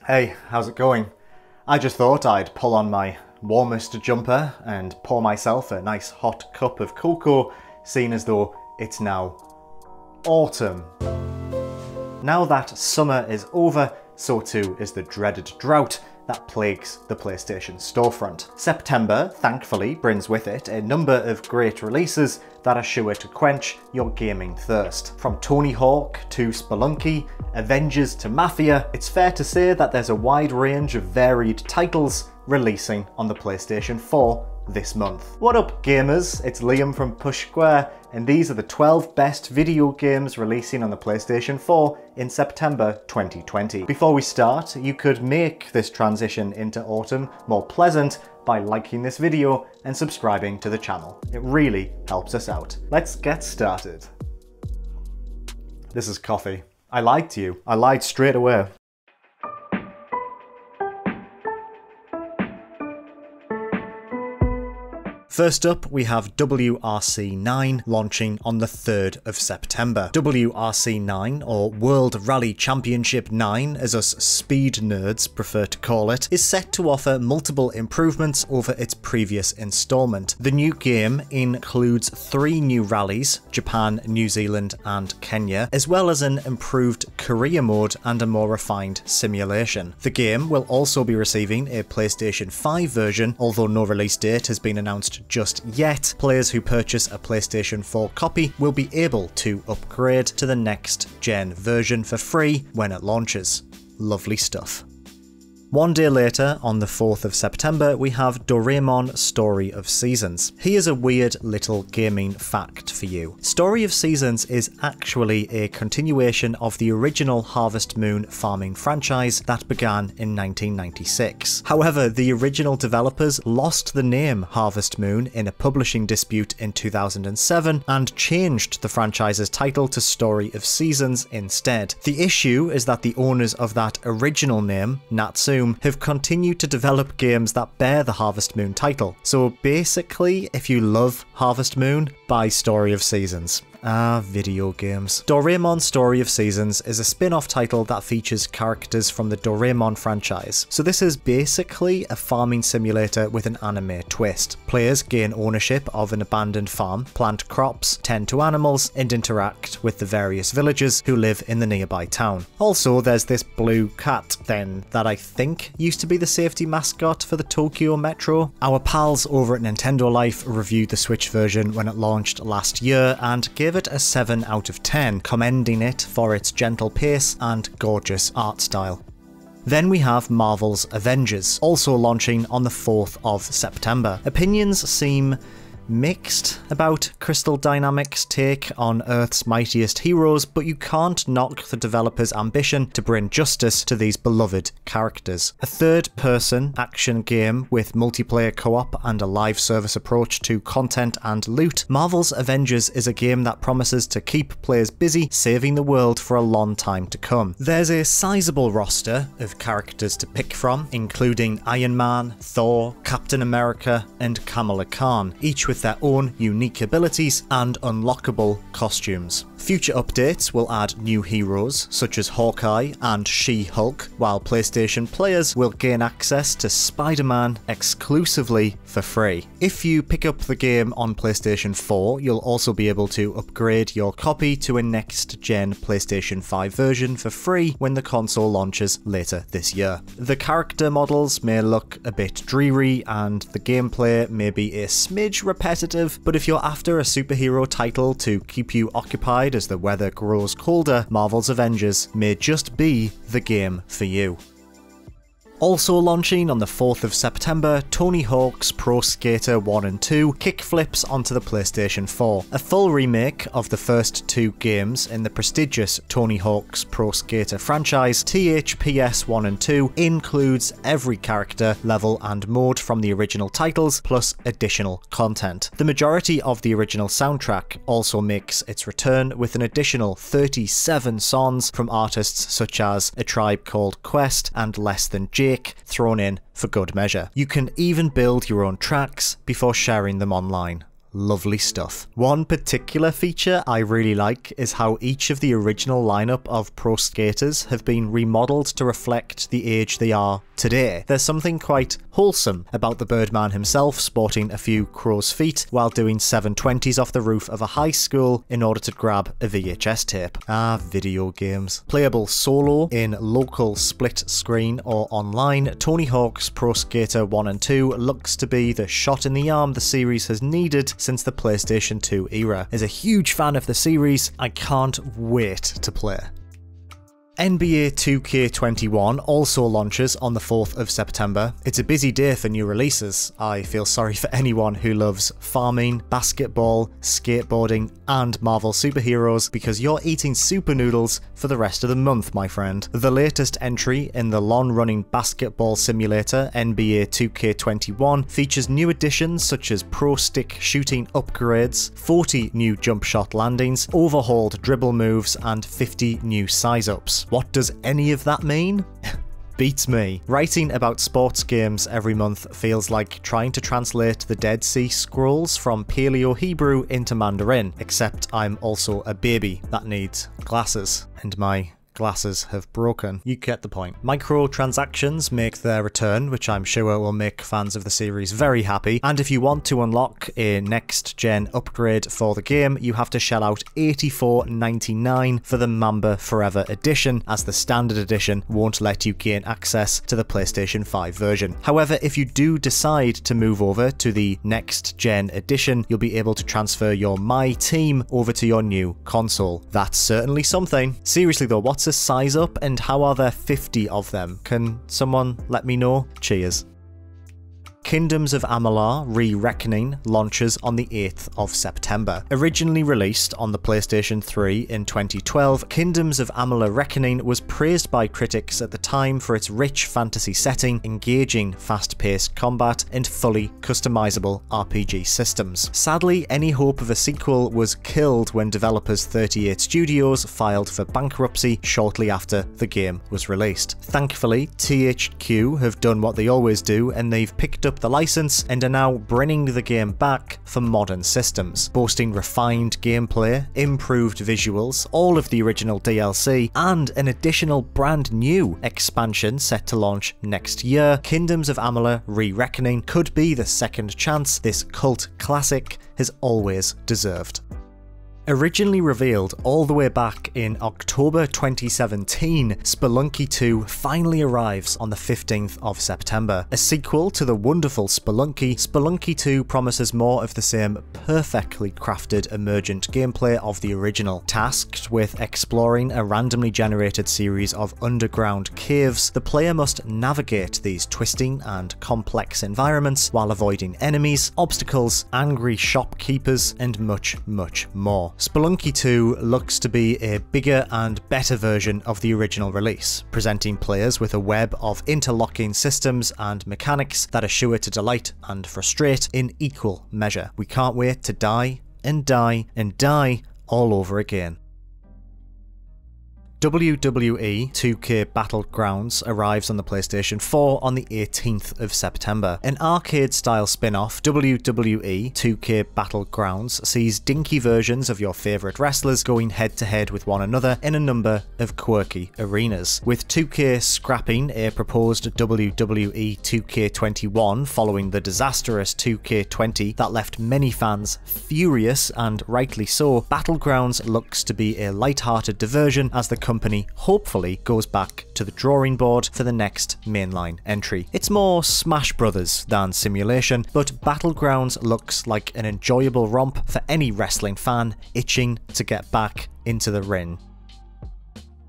Hey, how's it going? I just thought I'd pull on my warmest jumper and pour myself a nice hot cup of cocoa, seeing as though it's now autumn. Now that summer is over, so too is the dreaded drought that plagues the PlayStation storefront. September, thankfully, brings with it a number of great releases that are sure to quench your gaming thirst. From Tony Hawk to Spelunky, Avengers to Mafia, it's fair to say that there's a wide range of varied titles releasing on the PlayStation 4 this month. What up gamers, it's Liam from Push Square, and these are the 12 best video games releasing on the PlayStation 4 in September 2020. Before we start, you could make this transition into autumn more pleasant by liking this video and subscribing to the channel. It really helps us out. Let's get started. This is coffee. I lied to you. I lied straight away. First up, we have WRC 9 launching on the 3rd of September. WRC 9, or World Rally Championship 9 as us speed nerds prefer to call it, is set to offer multiple improvements over its previous installment. The new game includes 3 new rallies, Japan, New Zealand and Kenya, as well as an improved career mode and a more refined simulation. The game will also be receiving a PlayStation 5 version, although no release date has been announced just yet. Players who purchase a PlayStation 4 copy will be able to upgrade to the next gen version for free when it launches. Lovely stuff. One day later, on the 4th of September, we have Doremon Story of Seasons. Here's a weird little gaming fact for you. Story of Seasons is actually a continuation of the original Harvest Moon farming franchise that began in 1996. However, the original developers lost the name Harvest Moon in a publishing dispute in 2007 and changed the franchise's title to Story of Seasons instead. The issue is that the owners of that original name, Natsume, have continued to develop games that bear the Harvest Moon title. So basically, if you love Harvest Moon, buy Story of Seasons. Video games. Doremon Story of Seasons is a spin-off title that features characters from the Doremon franchise. So this is basically a farming simulator with an anime twist. Players gain ownership of an abandoned farm, plant crops, tend to animals, and interact with the various villagers who live in the nearby town. Also, there's this blue cat then that I think used to be the safety mascot for the Tokyo Metro. Our pals over at Nintendo Life reviewed the Switch version when it launched last year and gave it a 7 out of 10, commending it for its gentle pace and gorgeous art style. Then we have Marvel's Avengers, also launching on the 4th of September. Opinions seem mixed about Crystal Dynamics' take on Earth's mightiest heroes, but you can't knock the developers' ambition to bring justice to these beloved characters. A third-person action game with multiplayer co-op and a live service approach to content and loot, Marvel's Avengers is a game that promises to keep players busy saving the world for a long time to come. There's a sizable roster of characters to pick from, including Iron Man, Thor, Captain America, and Kamala Khan, each with their own unique abilities and unlockable costumes. Future updates will add new heroes such as Hawkeye and She-Hulk, while PlayStation players will gain access to Spider-Man exclusively for free. If you pick up the game on PlayStation 4, you'll also be able to upgrade your copy to a next-gen PlayStation 5 version for free when the console launches later this year. The character models may look a bit dreary and the gameplay may be a smidge repetitive, but if you're after a superhero title to keep you occupied as the weather grows colder, Marvel's Avengers may just be the game for you. Also launching on the 4th of September, Tony Hawk's Pro Skater 1 and 2 kickflips onto the PlayStation 4. A full remake of the first 2 games in the prestigious Tony Hawk's Pro Skater franchise, THPS 1 and 2 includes every character, level and mode from the original titles, plus additional content. The majority of the original soundtrack also makes its return with an additional 37 songs from artists such as A Tribe Called Quest and Less Than Jake thrown in for good measure. You can even build your own tracks before sharing them online. lovely stuff. One particular feature I really like is how each of the original lineup of pro skaters have been remodeled to reflect the age they are today. There's something quite wholesome about the Birdman himself sporting a few crow's feet while doing 720s off the roof of a high school in order to grab a VHS tape. Ah, video games. Playable solo in local split screen or online, Tony Hawk's Pro Skater 1 and 2 looks to be the shot in the arm the series has needed since the PlayStation 2 era. As a huge fan of the series, I can't wait to play. NBA 2K21 also launches on the 4th of September. It's a busy day for new releases. I feel sorry for anyone who loves farming, basketball, skateboarding, and Marvel superheroes because you're eating super noodles for the rest of the month, my friend. The latest entry in the long-running basketball simulator, NBA 2K21, features new additions such as pro stick shooting upgrades, 40 new jump shot landings, overhauled dribble moves, and 50 new size-ups. What does any of that mean? Beats me. Writing about sports games every month feels like trying to translate the Dead Sea Scrolls from Paleo-Hebrew into Mandarin, except I'm also a baby that needs glasses, and my glasses have broken. You get the point. Microtransactions make their return, which I'm sure will make fans of the series very happy, and if you want to unlock a next-gen upgrade for the game, you have to shell out $84.99 for the Mamba Forever Edition, as the standard edition won't let you gain access to the PlayStation 5 version. However, if you do decide to move over to the next-gen edition, you'll be able to transfer your My Team over to your new console. That's certainly something. Seriously though, what's a size up and how are there 50 of them? Can someone let me know? Cheers. Kingdoms of Amalur: ReReckoning launches on the 8th of September. Originally released on the PlayStation 3 in 2012, Kingdoms of Amalur: Reckoning was praised by critics at the time for its rich fantasy setting, engaging fast-paced combat, and fully customizable RPG systems. Sadly, any hope of a sequel was killed when developers 38 Studios filed for bankruptcy shortly after the game was released. Thankfully, THQ have done what they always do, and they've picked up the license and are now bringing the game back for modern systems, boasting refined gameplay, improved visuals, all of the original DLC, and an additional brand new expansion set to launch next year. Kingdoms of Amalur: ReReckoning could be the second chance this cult classic has always deserved. Originally revealed all the way back in October 2017, Spelunky II finally arrives on the 15th of September. A sequel to the wonderful Spelunky, Spelunky II promises more of the same perfectly crafted emergent gameplay of the original. Tasked with exploring a randomly generated series of underground caves, the player must navigate these twisting and complex environments while avoiding enemies, obstacles, angry shopkeepers, and much, much more. Spelunky 2 looks to be a bigger and better version of the original release, presenting players with a web of interlocking systems and mechanics that are sure to delight and frustrate in equal measure. We can't wait to die and die and die all over again. WWE 2K Battlegrounds arrives on the PlayStation 4 on the 18th of September. An arcade-style spin-off, WWE 2K Battlegrounds sees dinky versions of your favourite wrestlers going head-to-head with one another in a number of quirky arenas. With 2K scrapping a proposed WWE 2K21 following the disastrous 2K20 that left many fans furious, and rightly so, Battlegrounds looks to be a light-hearted diversion as the company hopefully goes back to the drawing board for the next mainline entry. It's more Smash Brothers than simulation, but Battlegrounds looks like an enjoyable romp for any wrestling fan itching to get back into the ring.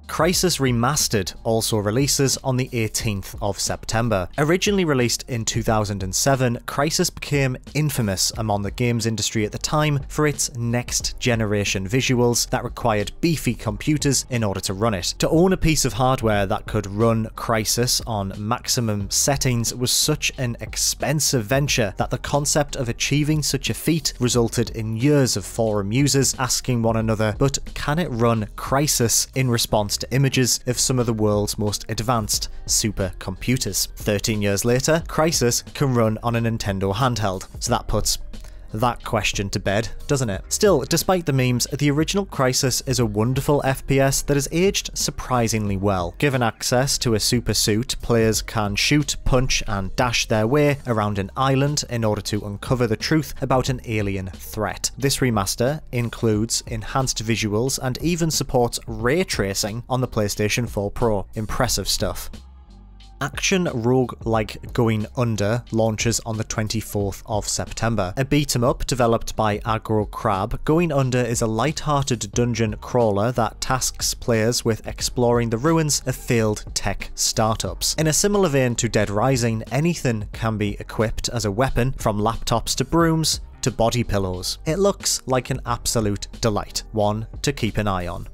Crysis Remastered also releases on the 18th of September. Originally released in 2007, Crysis became infamous among the games industry at the time for its next-generation visuals that required beefy computers in order to run it. To own a piece of hardware that could run Crysis on maximum settings was such an expensive venture that the concept of achieving such a feat resulted in years of forum users asking one another, but can it run Crysis in response to images of some of the world's most advanced supercomputers? 13 years later, Crysis can run on a Nintendo handheld, so that puts that question to bed, doesn't it? Still, despite the memes, the original Crysis is a wonderful FPS that has aged surprisingly well. Given access to a super suit, players can shoot, punch, and dash their way around an island in order to uncover the truth about an alien threat. This remaster includes enhanced visuals and even supports ray tracing on the PlayStation 4 Pro. Impressive stuff. Action roguelike Going Under launches on the 24th of September. A beat-em-up developed by Aggro Crab, Going Under is a light-hearted dungeon crawler that tasks players with exploring the ruins of failed tech startups. In a similar vein to Dead Rising, anything can be equipped as a weapon, from laptops to brooms to body pillows. It looks like an absolute delight, one to keep an eye on.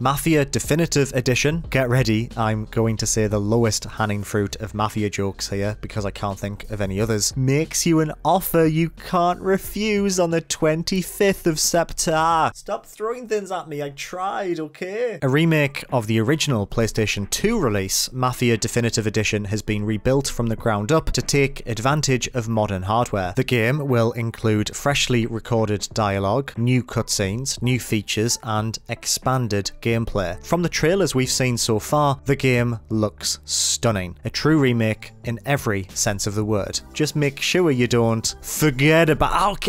Mafia Definitive Edition. Get ready, I'm going to say the lowest hanging fruit of Mafia jokes here because I can't think of any others. Makes you an offer you can't refuse on the 25th of September. Stop throwing things at me, I tried, okay? A remake of the original PlayStation 2 release, Mafia Definitive Edition has been rebuilt from the ground up to take advantage of modern hardware. The game will include freshly recorded dialogue, new cutscenes, new features, and expanded gameplay. From the trailers we've seen so far, the game looks stunning. A true remake in every sense of the word. Just make sure you don't forget about—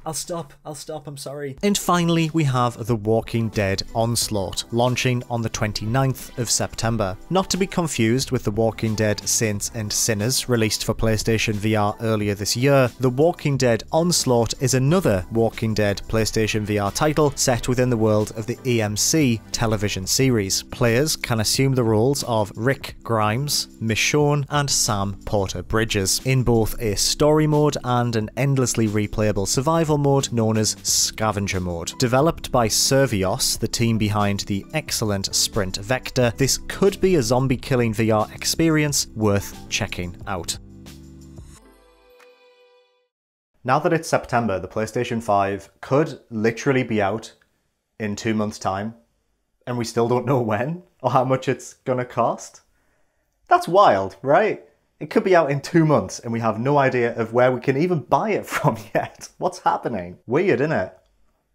I'll stop, I'm sorry. And finally, we have The Walking Dead Onslaught, launching on the 29th of September. Not to be confused with The Walking Dead Saints and Sinners, released for PlayStation VR earlier this year. The Walking Dead Onslaught is another Walking Dead PlayStation VR title set within the world of the AMC television series. Players can assume the roles of Rick Grimes, Michonne, and Sam Porter Bridges, in both a story mode and an endlessly replayable survival mode known as Scavenger Mode. Developed by Servios, the team behind the excellent Sprint Vector, this could be a zombie-killing VR experience worth checking out. Now that it's September, the PlayStation 5 could literally be out in 2 months' time, and we still don't know when or how much it's gonna cost. That's wild, right? It could be out in 2 months and we have no idea of where we can even buy it from yet. What's happening? Weird, innit?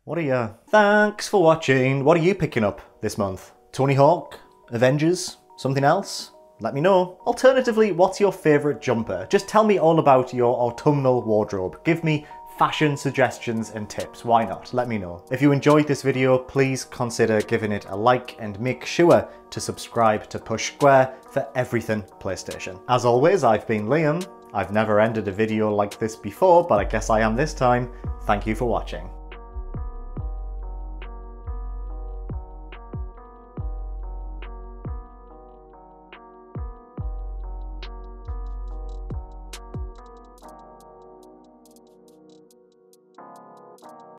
What are you? Thanks for watching. What are you picking up this month? Tony Hawk? Avengers? Something else? Let me know. Alternatively, what's your favourite jumper? Just tell me all about your autumnal wardrobe. Give me fashion suggestions and tips. Why not? Let me know. If you enjoyed this video, please consider giving it a like and make sure to subscribe to Push Square for everything PlayStation. As always, I've been Liam. I've never ended a video like this before, but I guess I am this time. Thank you for watching.